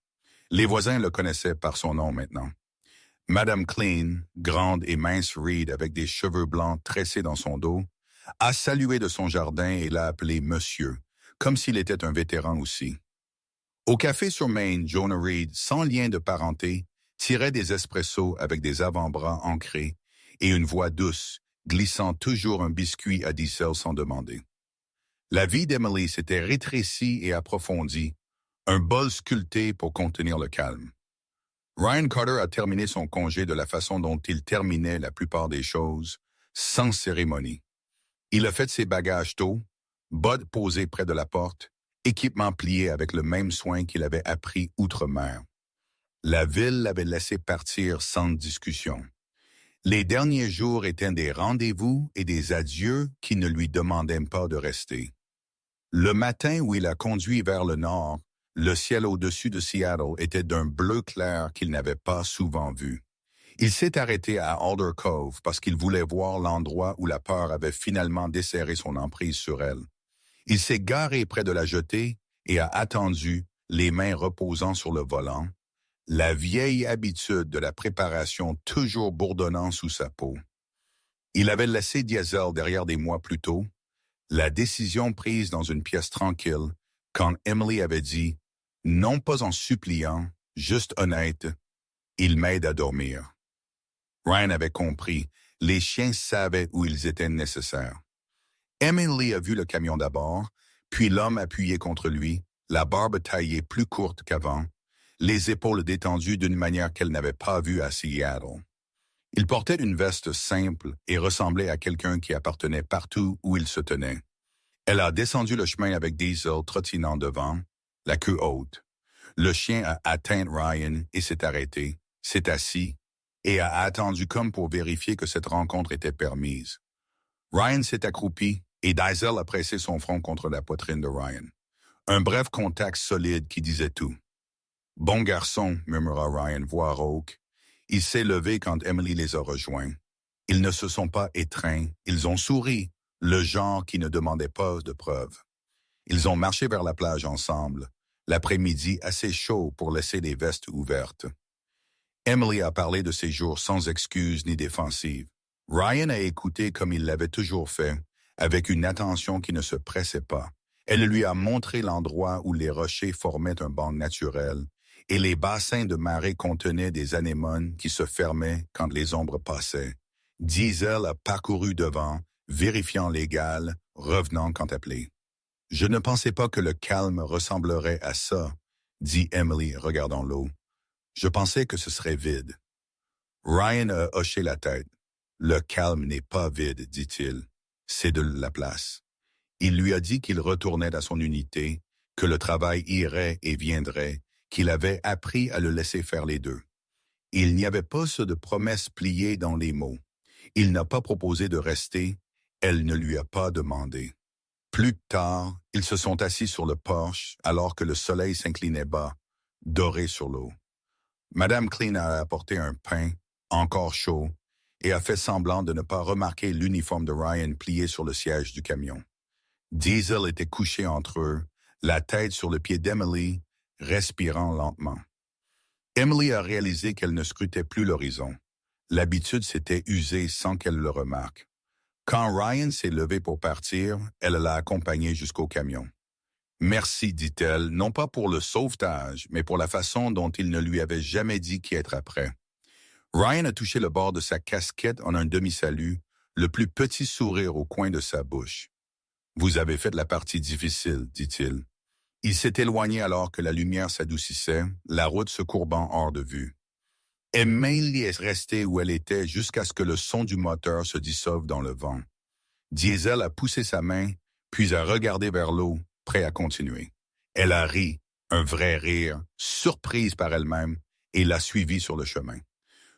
Les voisins le connaissaient par son nom maintenant. Madame Clean, grande et mince Reed avec des cheveux blancs tressés dans son dos, a salué de son jardin et l'a appelé Monsieur, comme s'il était un vétéran aussi. Au café sur Main, Jonah Reed, sans lien de parenté, tirait des espressos avec des avant-bras ancrés et une voix douce, glissant toujours un biscuit à Diesel sans demander. La vie d'Emily s'était rétrécie et approfondie, un bol sculpté pour contenir le calme. Ryan Carter a terminé son congé de la façon dont il terminait la plupart des choses, sans cérémonie. Il a fait ses bagages tôt, bottes posées près de la porte, équipement plié avec le même soin qu'il avait appris outre-mer. La ville l'avait laissé partir sans discussion. Les derniers jours étaient des rendez-vous et des adieux qui ne lui demandaient pas de rester. Le matin où il a conduit vers le nord, le ciel au-dessus de Seattle était d'un bleu clair qu'il n'avait pas souvent vu. Il s'est arrêté à Alder Cove parce qu'il voulait voir l'endroit où la peur avait finalement desserré son emprise sur elle. Il s'est garé près de la jetée et a attendu, les mains reposant sur le volant, la vieille habitude de la préparation toujours bourdonnant sous sa peau. Il avait laissé Diesel derrière des mois plus tôt, la décision prise dans une pièce tranquille, quand Emily avait dit « Non pas en suppliant, juste honnête, il m'aide à dormir ». Ryan avait compris, les chiens savaient où ils étaient nécessaires. Emily a vu le camion d'abord, puis l'homme appuyé contre lui, la barbe taillée plus courte qu'avant, les épaules détendues d'une manière qu'elle n'avait pas vue à Seattle. Il portait une veste simple et ressemblait à quelqu'un qui appartenait partout où il se tenait. Elle a descendu le chemin avec Diesel trottinant devant, la queue haute. Le chien a atteint Ryan et s'est arrêté, s'est assis et a attendu comme pour vérifier que cette rencontre était permise. Ryan s'est accroupi et Diesel a pressé son front contre la poitrine de Ryan. Un bref contact solide qui disait tout. « Bon garçon », murmura Ryan, voix rauque. Il s'est levé quand Emily les a rejoints. Ils ne se sont pas étreints, ils ont souri, le genre qui ne demandait pas de preuves. Ils ont marché vers la plage ensemble, l'après-midi assez chaud pour laisser les vestes ouvertes. Emily a parlé de ses jours sans excuses ni défensive. Ryan a écouté comme il l'avait toujours fait, avec une attention qui ne se pressait pas. Elle lui a montré l'endroit où les rochers formaient un banc naturel et les bassins de marée contenaient des anémones qui se fermaient quand les ombres passaient. Diesel a parcouru devant, vérifiant l'égal, revenant quand appelé. « Je ne pensais pas que le calme ressemblerait à ça, » dit Emily, regardant l'eau. « Je pensais que ce serait vide. » Ryan a hoché la tête. « Le calme n'est pas vide, dit-il. C'est de la place. » Il lui a dit qu'il retournait à son unité, que le travail irait et viendrait, qu'il avait appris à le laisser faire les deux. Il n'y avait pas ce de promesse pliée dans les mots. Il n'a pas proposé de rester, elle ne lui a pas demandé. Plus tard, ils se sont assis sur le porche alors que le soleil s'inclinait bas, doré sur l'eau. Madame Clean a apporté un pain, encore chaud, et a fait semblant de ne pas remarquer l'uniforme de Ryan plié sur le siège du camion. Diesel était couché entre eux, la tête sur le pied d'Emily, respirant lentement. Emily a réalisé qu'elle ne scrutait plus l'horizon. L'habitude s'était usée sans qu'elle le remarque. Quand Ryan s'est levé pour partir, elle l'a accompagné jusqu'au camion. « Merci, dit-elle, non pas pour le sauvetage, mais pour la façon dont il ne lui avait jamais dit qu'y être après. » Ryan a touché le bord de sa casquette en un demi-salut, le plus petit sourire au coin de sa bouche. « Vous avez fait la partie difficile, dit-il. » Il s'est éloigné alors que la lumière s'adoucissait, la route se courbant hors de vue. Emily est restée où elle était jusqu'à ce que le son du moteur se dissolve dans le vent. Diesel a poussé sa main, puis a regardé vers l'eau, prêt à continuer. Elle a ri, un vrai rire, surprise par elle-même, et l'a suivi sur le chemin.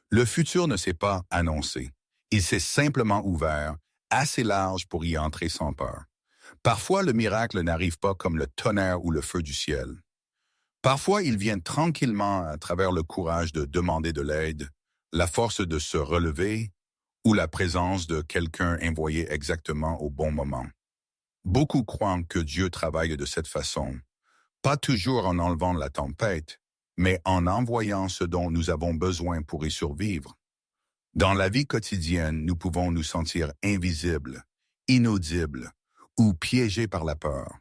Le futur ne s'est pas annoncé. Il s'est simplement ouvert, assez large pour y entrer sans peur. Parfois, le miracle n'arrive pas comme le tonnerre ou le feu du ciel. Parfois, il vient tranquillement à travers le courage de demander de l'aide, la force de se relever ou la présence de quelqu'un envoyé exactement au bon moment. Beaucoup croient que Dieu travaille de cette façon, pas toujours en enlevant la tempête, mais en envoyant ce dont nous avons besoin pour y survivre. Dans la vie quotidienne, nous pouvons nous sentir invisibles, inaudibles ou piégés par la peur.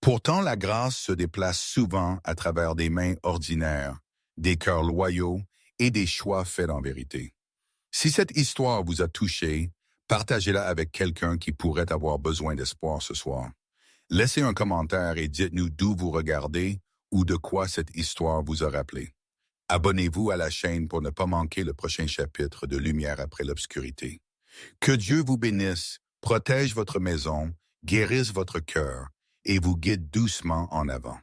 Pourtant, la grâce se déplace souvent à travers des mains ordinaires, des cœurs loyaux et des choix faits en vérité. Si cette histoire vous a touché, partagez-la avec quelqu'un qui pourrait avoir besoin d'espoir ce soir. Laissez un commentaire et dites-nous d'où vous regardez ou de quoi cette histoire vous a rappelé. Abonnez-vous à la chaîne pour ne pas manquer le prochain chapitre de Lumière après l'obscurité. Que Dieu vous bénisse, protège votre maison, guérisse votre cœur et vous guide doucement en avant.